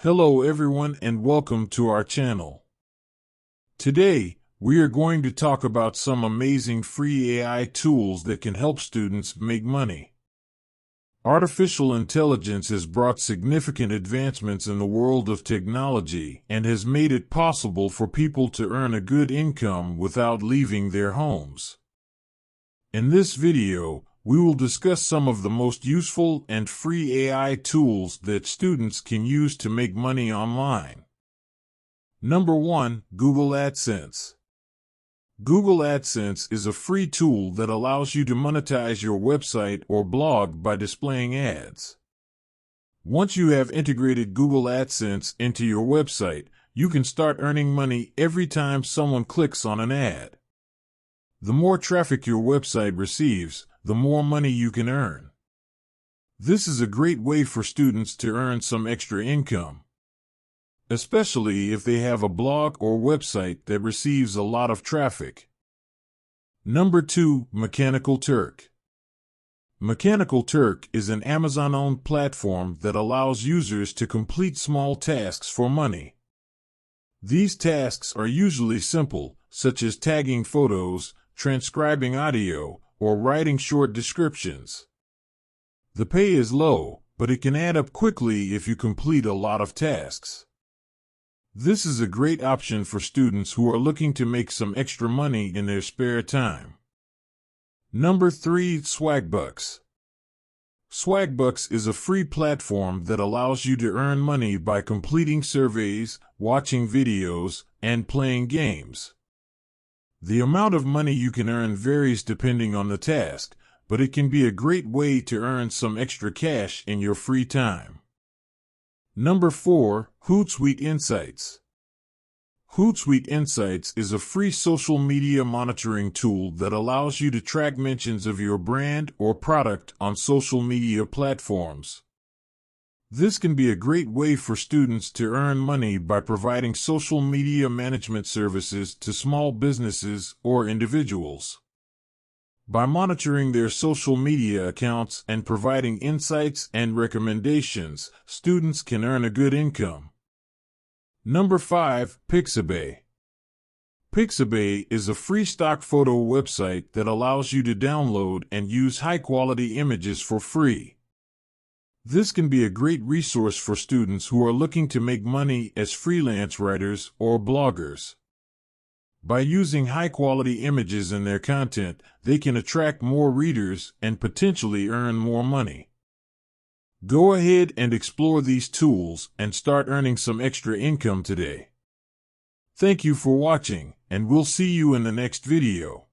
Hello everyone and welcome to our channel. Today, we are going to talk about some amazing free AI tools that can help students make money. Artificial intelligence has brought significant advancements in the world of technology and has made it possible for people to earn a good income without leaving their homes. In this video, we will discuss some of the most useful and free AI tools that students can use to make money online. Number 1. Google AdSense. Google AdSense is a free tool that allows you to monetize your website or blog by displaying ads. Once you have integrated Google AdSense into your website, you can start earning money every time someone clicks on an ad. The more traffic your website receives, the more money you can earn. This is a great way for students to earn some extra income, especially if they have a blog or website that receives a lot of traffic. Number 2. Mechanical Turk. Mechanical Turk is an Amazon-owned platform that allows users to complete small tasks for money. These tasks are usually simple, such as tagging photos, transcribing audio, or writing short descriptions. The pay is low, but it can add up quickly if you complete a lot of tasks. This is a great option for students who are looking to make some extra money in their spare time. Number 3. Swagbucks. Swagbucks is a free platform that allows you to earn money by completing surveys, watching videos, and playing games. The amount of money you can earn varies depending on the task, but it can be a great way to earn some extra cash in your free time. Number 4. Hootsuite Insights. Hootsuite Insights is a free social media monitoring tool that allows you to track mentions of your brand or product on social media platforms. This can be a great way for students to earn money by providing social media management services to small businesses or individuals. By monitoring their social media accounts and providing insights and recommendations, students can earn a good income. Number 5. Pixabay. Pixabay is a free stock photo website that allows you to download and use high-quality images for free. This can be a great resource for students who are looking to make money as freelance writers or bloggers. By using high-quality images in their content, they can attract more readers and potentially earn more money. Go ahead and explore these tools and start earning some extra income today. Thank you for watching, and we'll see you in the next video.